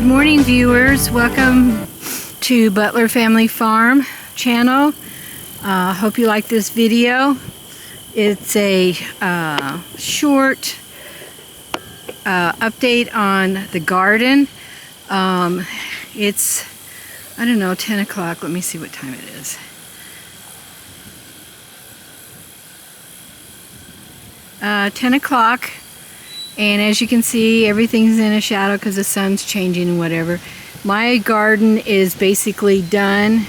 morning, viewers. Welcome to Butler Family Farm channel. Hope you like this video. It's a short update on the garden. It's, I don't know, 10 o'clock. Let me see what time it is. Uh, 10 o'clock. And as you can see, everything's in a shadow because the sun's changing and whatever. My garden is basically done.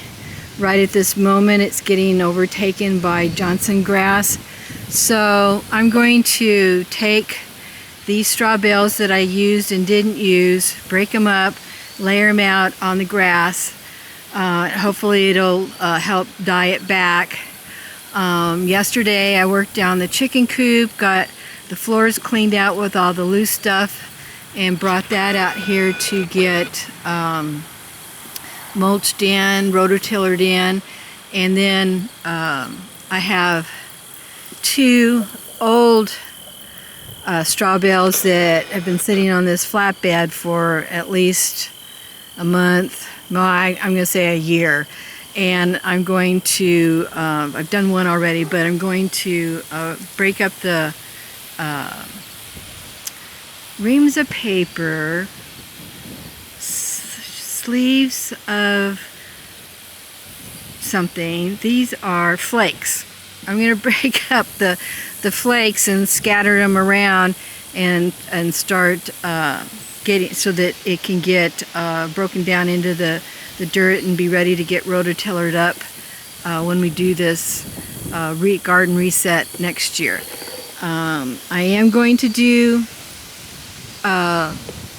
Right at this moment, it's getting overtaken by Johnson grass. So I'm going to take these straw bales that I used and didn't use, break them up, layer them out on the grass. Hopefully it'll help dye it back. Yesterday I worked down the chicken coop, got the floors cleaned out with all the loose stuff, and brought that out here to get mulched in, rototillered in. And then I have two old straw bales that have been sitting on this flatbed for at least a month. Well, I'm going to say a year. And I'm going to, I've done one already, but I'm going to break up the reams of paper, sleeves of something. These are flakes. I'm going to break up the flakes and scatter them around and start getting so that it can get broken down into the dirt and be ready to get rototillered up when we do this garden reset next year. I am going to do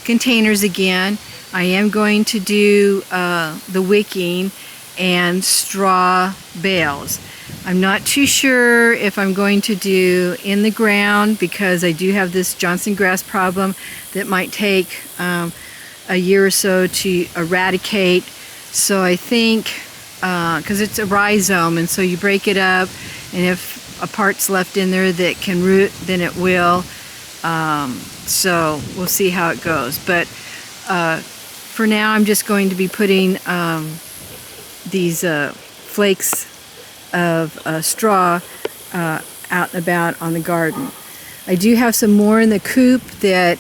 containers again. I am going to do the wicking and straw bales. I'm not too sure if I'm going to do in the ground because I do have this Johnson grass problem that might take a year or so to eradicate. So I think, because it's a rhizome, and so you break it up, and if a part's left in there that can root, then it will. So we'll see how it goes. But for now, I'm just going to be putting these flakes of straw out and about on the garden. I do have some more in the coop that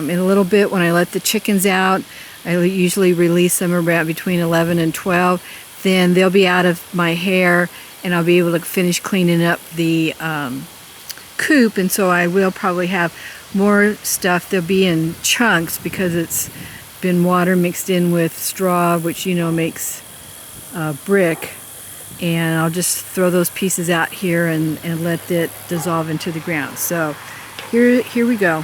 in a little bit when I let the chickens out, I usually release them around between 11 and 12. Then they'll be out of my hair and I'll be able to finish cleaning up the coop, and so I will probably have more stuff. They'll be in chunks because it's been water mixed in with straw, which you know makes brick, and I'll just throw those pieces out here and let it dissolve into the ground. So here we go.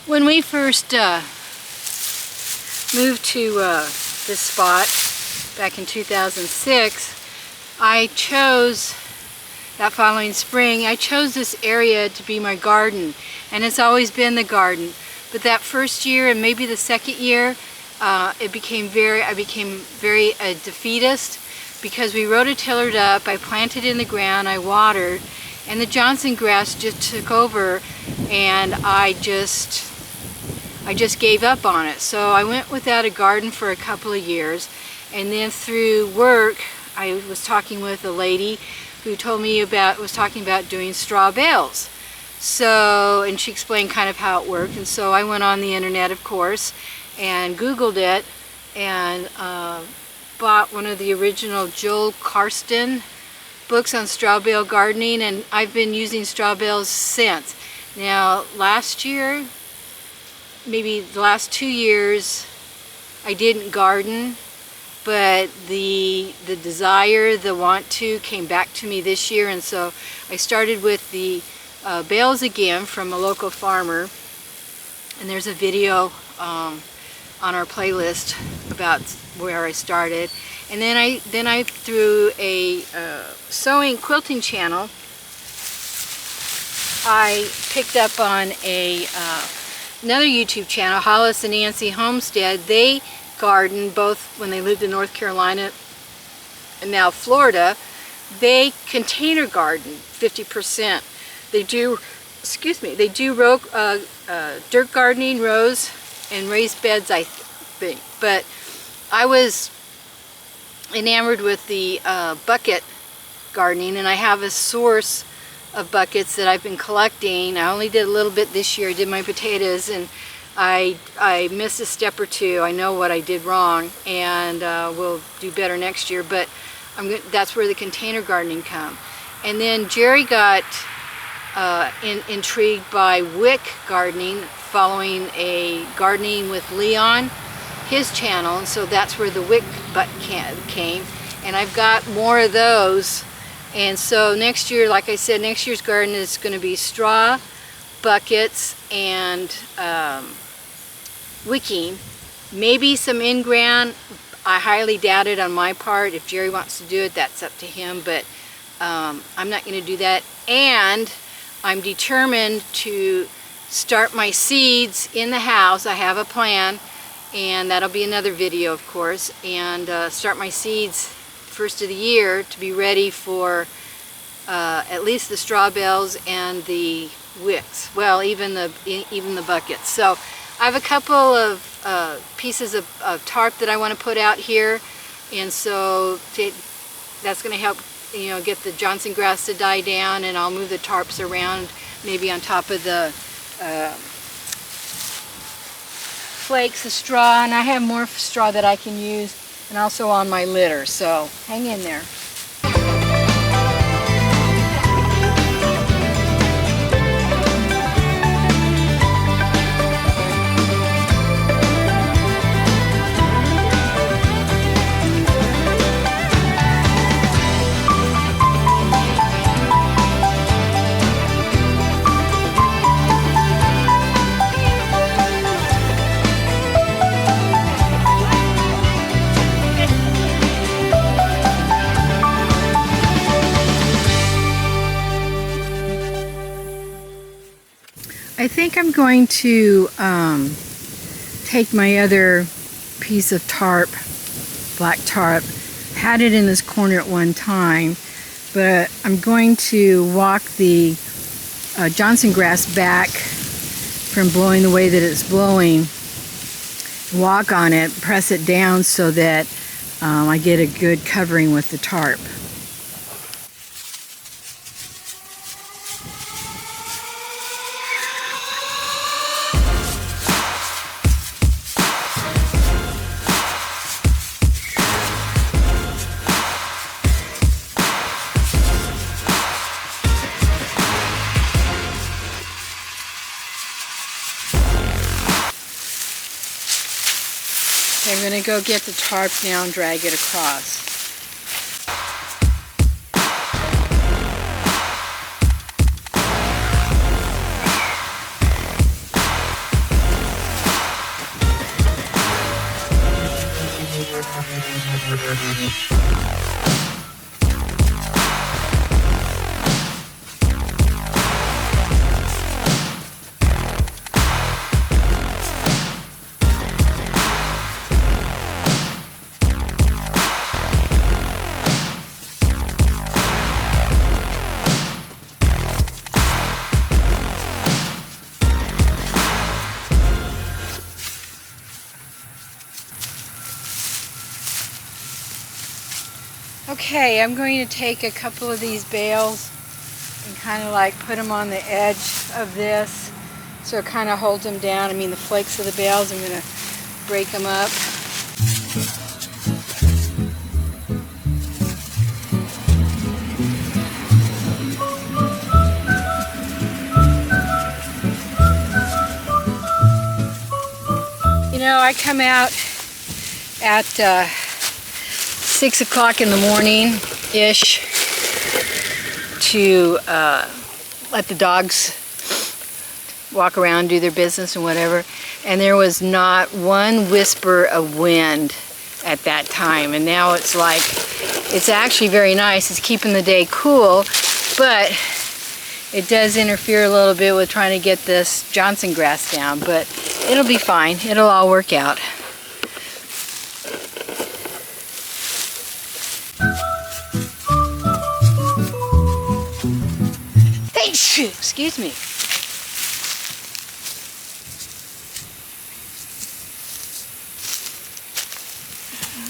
When we first moved to this spot back in 2006, I chose, that following spring, I chose this area to be my garden, and it's always been the garden. But that first year and maybe the second year, I became very defeatist because we rototillered up, I planted in the ground, I watered, and the Johnson grass just took over, and I just gave up on it. So I went without a garden for a couple of years, and then through work I was talking with a lady who told me was talking about doing straw bales. So, and she explained kind of how it worked, and so I went on the internet, of course, and Googled it, and bought one of the original Joel Karsten books on straw bale gardening, and I've been using straw bales since. Now, last year, maybe the last 2 years, I didn't garden, but the desire, the want to came back to me this year, and so I started with the bales again from a local farmer, and there's a video on our playlist about where I started. And then I through a sewing quilting channel, I picked up on another YouTube channel, Hollis and Nancy Homestead. They garden both when they lived in North Carolina and now Florida. They container garden 50%. They do, they do dirt gardening, rows, and raised beds, I think. But I was enamored with the bucket gardening, and I have a source of buckets that I've been collecting. I only did a little bit this year. I did my potatoes, and I missed a step or two. I know what I did wrong, and we'll do better next year, but that's where the container gardening come. And then Jerry got intrigued by wick gardening, following a Gardening with Leon, his channel, and so that's where the wick came. And I've got more of those, and so next year, like I said, next year's garden is going to be straw, buckets, and wicking, maybe some in-ground. I highly doubt it on my part. If Jerry wants to do it, that's up to him, but I'm not going to do that. And I'm determined to start my seeds in the house. I have a plan, and that'll be another video, of course, and start my seeds first of the year to be ready for at least the straw bales and the wicks. Well, even the buckets. So I have a couple of pieces of tarp that I want to put out here, and so that's going to help, you know, get the Johnson grass to die down, and I'll move the tarps around, maybe on top of the flakes of straw, and I have more straw that I can use, and also on my litter, so hang in there. I think I'm going to take my other piece of tarp, black tarp, had it in this corner at one time, but I'm going to walk the Johnson grass back from blowing the way that it's blowing, walk on it, press it down so that I get a good covering with the tarp. I'm going to go get the tarp now and drag it across. Okay, I'm going to take a couple of these bales and kind of like put them on the edge of this so it kind of holds them down. I mean, the flakes of the bales, I'm going to break them up. I come out at 6 o'clock in the morning-ish to let the dogs walk around, do their business and whatever, and there was not one whisper of wind at that time. And now it's like, it's actually very nice. It's keeping the day cool, but it does interfere a little bit with trying to get this Johnson grass down, but it'll be fine. It'll all work out. Excuse me.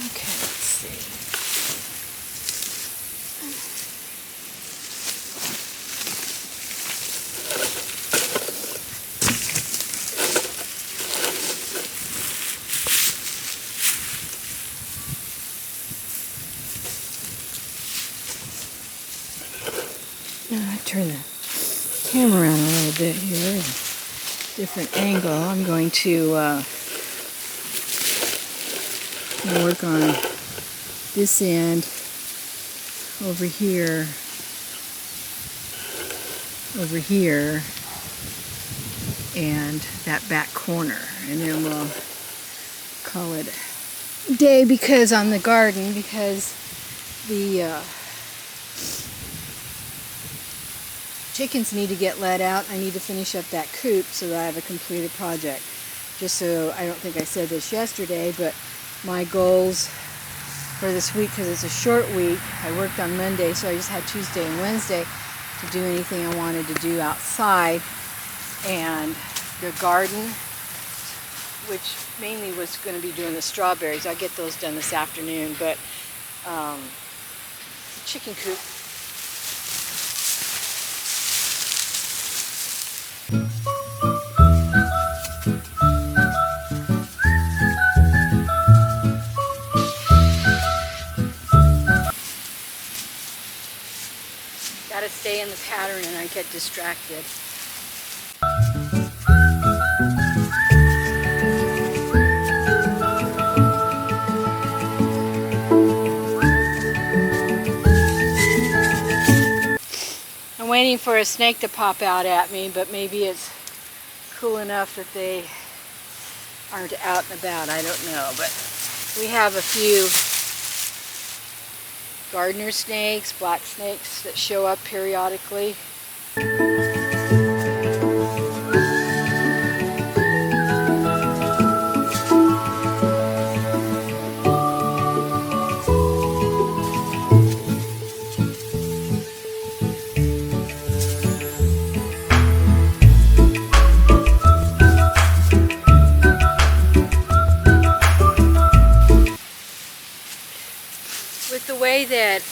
Okay, let's see. Now I turn the camera around a little bit here, different angle. I'm going to work on this end over here, and that back corner, and then we'll call it a day because on the garden, because the chickens need to get let out. I need to finish up that coop so that I have a completed project. Just so, I don't think I said this yesterday, but my goals for this week, because it's a short week, I worked on Monday, so I just had Tuesday and Wednesday to do anything I wanted to do outside. And the garden, which mainly was going to be doing the strawberries, I'll get those done this afternoon, but chicken coop. Gotta stay in the pattern and I get distracted. I'm waiting for a snake to pop out at me, but maybe it's cool enough that they aren't out and about. I don't know, but we have a few gardener snakes, black snakes that show up periodically. With the way that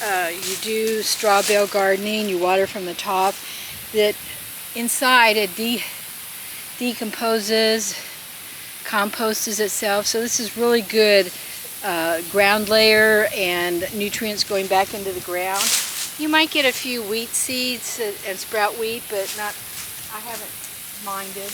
you do straw bale gardening, you water from the top, that inside it decomposes, composes itself. So this is really good ground layer and nutrients going back into the ground. You might get a few wheat seeds and sprout wheat, but not, I haven't minded.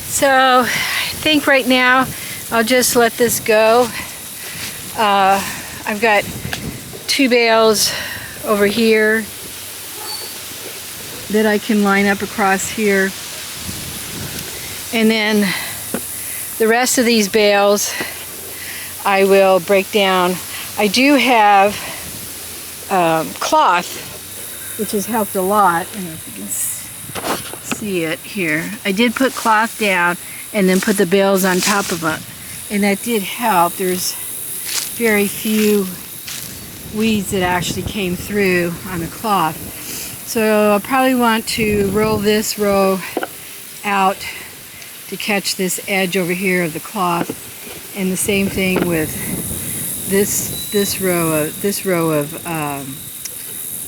So I think right now I'll just let this go. I've got 2 bales over here that I can line up across here. And then the rest of these bales I will break down. I do have cloth, which has helped a lot. I don't know if you can see it here. I did put cloth down and then put the bales on top of it, and that did help. There's very few weeds that actually came through on the cloth. So I'll probably want to roll this row out to catch this edge over here of the cloth, and the same thing with this row of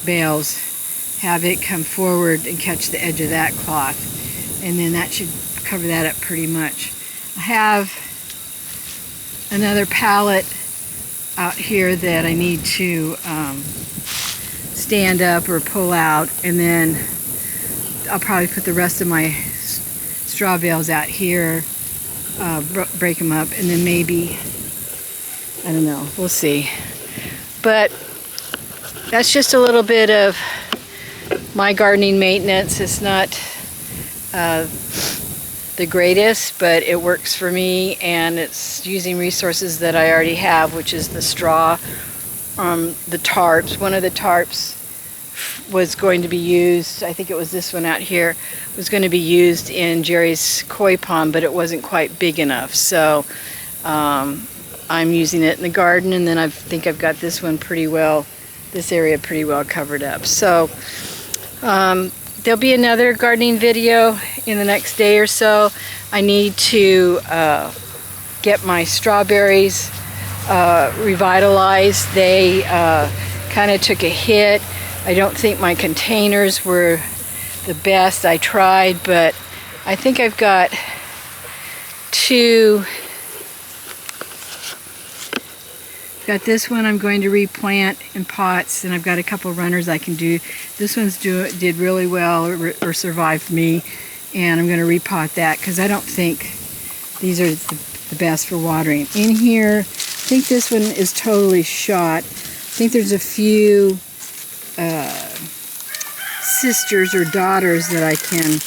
bales have it come forward and catch the edge of that cloth, and then that should cover that up pretty much. I have another pallet out here that I need to stand up or pull out, and then I'll probably put the rest of my straw bales out here, break them up, and then maybe, I don't know, we'll see. But that's just a little bit of my gardening maintenance. It's not the greatest, but it works for me, and it's using resources that I already have, which is the straw, the tarps. One of the tarps was going to be used, I think it was this one out here, was going to be used in Jerry's koi pond, but it wasn't quite big enough. So I'm using it in the garden, and then I think I've got this one pretty well, this area pretty well covered up. So there'll be another gardening video in the next day or so. I need to get my strawberries revitalized. They kind of took a hit. I don't think my containers were the best. I tried, but I think I've got two. Got this one I'm going to replant in pots, and I've got a couple runners I can do. This one's did really well, or survived me, and I'm going to repot that because I don't think these are the best for watering. In here, I think this one is totally shot. I think there's a few sisters or daughters that I can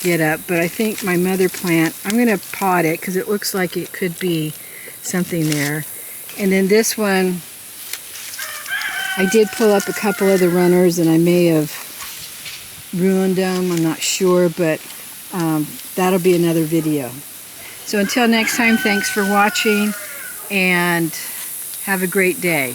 get up, but I think my mother plant, I'm going to pot it because it looks like it could be something there. And then this one, I did pull up a couple of the runners, and I may have ruined them, I'm not sure, but that'll be another video. So until next time, thanks for watching, and have a great day.